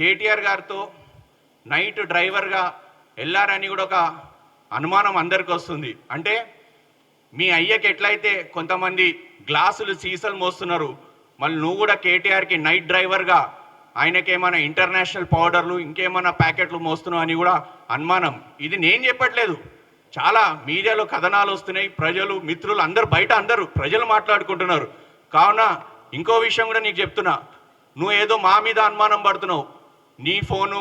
కేటీఆర్ గారితో నైట్ డ్రైవర్గా వెళ్ళారని కూడా ఒక అనుమానం అందరికి వస్తుంది. అంటే మీ అయ్యకి ఎట్లయితే కొంతమంది గ్లాసులు సీసాలు మోస్తున్నారు, మళ్ళీ నువ్వు కూడా కేటీఆర్కి నైట్ డ్రైవర్గా ఆయనకేమైనా ఇంటర్నేషనల్ పౌడర్లు ఇంకేమైనా ప్యాకెట్లు మోస్తున్నావు అని కూడా అనుమానం. ఇది నేను చెప్పట్లేదు, చాలా మీడియాలో కథనాలు వస్తున్నాయి, ప్రజలు మిత్రులు అందరు బయట అందరూ ప్రజలు మాట్లాడుకుంటున్నారు. కావున ఇంకో విషయం కూడా నీకు చెప్తున్నా, నువ్వు ఏదో మా మీద అనుమానం పడుతున్నావు, నీ ఫోను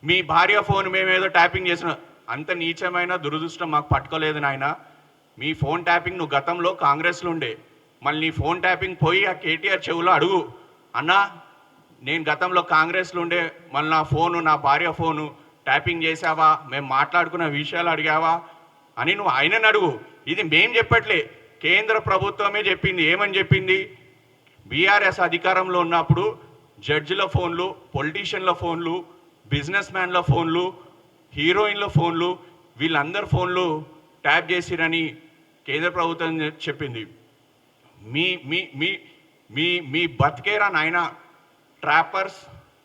మీ భార్య ఫోన్ మేమేదో ట్యాపింగ్ చేసిన, అంత నీచమైన దురదృష్టం మాకు పట్టుకోలేదు నాయన. మీ ఫోన్ ట్యాపింగ్ నువ్వు గతంలో కాంగ్రెస్లో ఉండే, మళ్ళీ నీ ఫోన్ ట్యాపింగ్ పోయి ఆ కేటీఆర్ చెవులో అడుగు, అన్నా నేను గతంలో కాంగ్రెస్లో ఉండే, మళ్ళీ నా ఫోను నా భార్య ఫోను ట్యాపింగ్ చేసావా, మేము మాట్లాడుకున్న విషయాలు అడిగావా అని నువ్వు ఆయనని అడుగు. ఇది మేం చెప్పట్లే, కేంద్ర ప్రభుత్వమే చెప్పింది. ఏమని చెప్పింది? బీఆర్ఎస్ అధికారంలో ఉన్నప్పుడు జడ్జిల ఫోన్లు, పొలిటీషియన్ల ఫోన్లు, బిజినెస్ మ్యాన్ల ఫోన్లు, హీరోయిన్ల ఫోన్లు, వీళ్ళందరి ఫోన్లు ట్యాప్ చేసిరని కేంద్ర ప్రభుత్వం చెప్పింది. మీ మీ మీ మీ మీ బతికేరా నాయన. ట్రాపర్స్,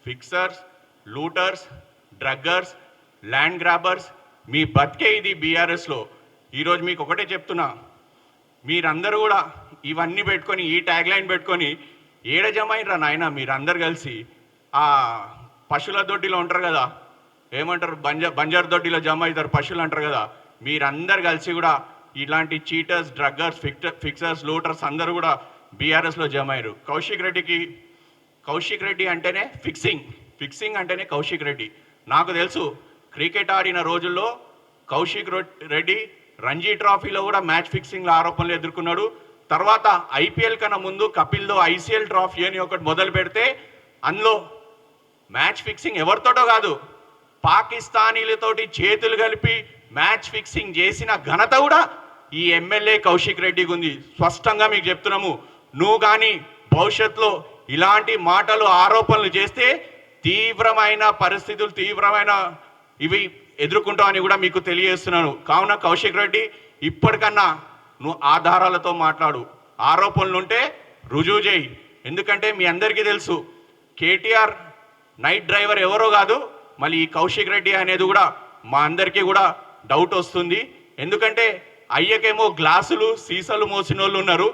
ఫిక్సర్స్, లూటర్స్, డ్రగ్గర్స్, ల్యాండ్ గ్రాబర్స్, మీ బతికే ఇది బీఆర్ఎస్లో. ఈరోజు మీకు ఒకటే చెప్తున్నా, మీరందరూ కూడా ఇవన్నీ పెట్టుకొని, ఈ ట్యాగ్ లైన్ పెట్టుకొని ఏడ జమైనరా నాయన మీరందరు కలిసి. ఆ పశువుల దొడ్డిలో ఉంటారు కదా, ఏమంటారు, బంజర్ దొడ్డిలో జమ అవుతారు పశువులు అంటారు కదా, మీరందరు కలిసి కూడా ఇలాంటి చీటర్స్, డ్రగ్గర్స్, ఫిక్సర్స్, లూటర్స్ అందరూ కూడా బీఆర్ఎస్లో జమ అయ్యారు. కౌశిక్ రెడ్డి అంటేనే ఫిక్సింగ్ అంటేనే కౌశిక్ రెడ్డి. నాకు తెలుసు, క్రికెట్ ఆడిన రోజుల్లో కౌశిక్ రెడ్డి రంజీ ట్రాఫీలో కూడా మ్యాచ్ ఫిక్సింగ్ల ఆరోపణలు ఎదుర్కొన్నాడు. తర్వాత ఐపీఎల్ కన్నా ముందు కపిల్తో ఐసీఎల్ ట్రాఫీ అని ఒకటి మొదలు పెడితే అందులో మ్యాచ్ ఫిక్సింగ్ ఎవరితోటో కాదు, పాకిస్తానీలతోటి చేతులు కలిపి మ్యాచ్ ఫిక్సింగ్ చేసిన ఘనత కూడా ఈ ఎమ్మెల్యే కౌశిక్ రెడ్డికి ఉంది. స్పష్టంగా మీకు చెప్తున్నాము, నువ్వు కానీ భవిష్యత్తులో ఇలాంటి మాటలు ఆరోపణలు చేస్తే తీవ్రమైన పరిస్థితులు, తీవ్రమైన ఇవి ఎదుర్కొంటామని కూడా మీకు తెలియజేస్తున్నాను. కావున కౌశిక్ రెడ్డి, ఇప్పటికన్నా నువ్వు ఆధారాలతో మాట్లాడు, ఆరోపణలు ఉంటే రుజువు చేయి. ఎందుకంటే మీ అందరికీ తెలుసు, కేటీఆర్ నైట్ డ్రైవర్ ఎవరో కాదు, మళ్ళీ ఈ కౌశిక్ రెడ్డి అనేది కూడా మా అందరికీ కూడా డౌట్ వస్తుంది. ఎందుకంటే అయ్యకేమో గ్లాసులు సీసాలు మోసిన వాళ్ళు ఉన్నారు,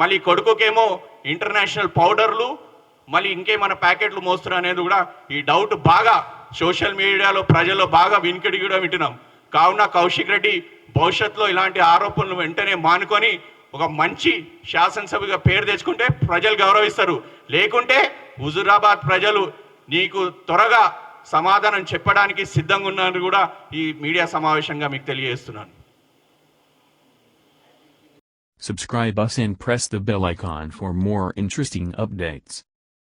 మళ్ళీ కొడుకుకేమో ఇంటర్నేషనల్ పౌడర్లు, మళ్ళీ ఇంకేమైనా ప్యాకెట్లు మోస్తున్నారు అనేది కూడా ఈ డౌట్ బాగా సోషల్ మీడియాలో ప్రజల్లో బాగా వినికిడి కూడా వింటున్నాం. కావున కౌశిక్ రెడ్డి భవిష్యత్తులో ఇలాంటి ఆరోపణలు వెంటనే మానుకొని ఒక మంచి శాసనసభగా పేరు తెచ్చుకుంటే ప్రజలు గౌరవిస్తారు. లేకుంటే హుజూరాబాద్ ప్రజలు నీకు త్వరగా సమాధానం చెప్పడానికి సిద్ధంగా ఉన్నారని కూడా ఈ మీడియా సమావేశంగా మీకు తెలియజేస్తున్నాను. Subscribe us and press the bell icon for more interesting updates.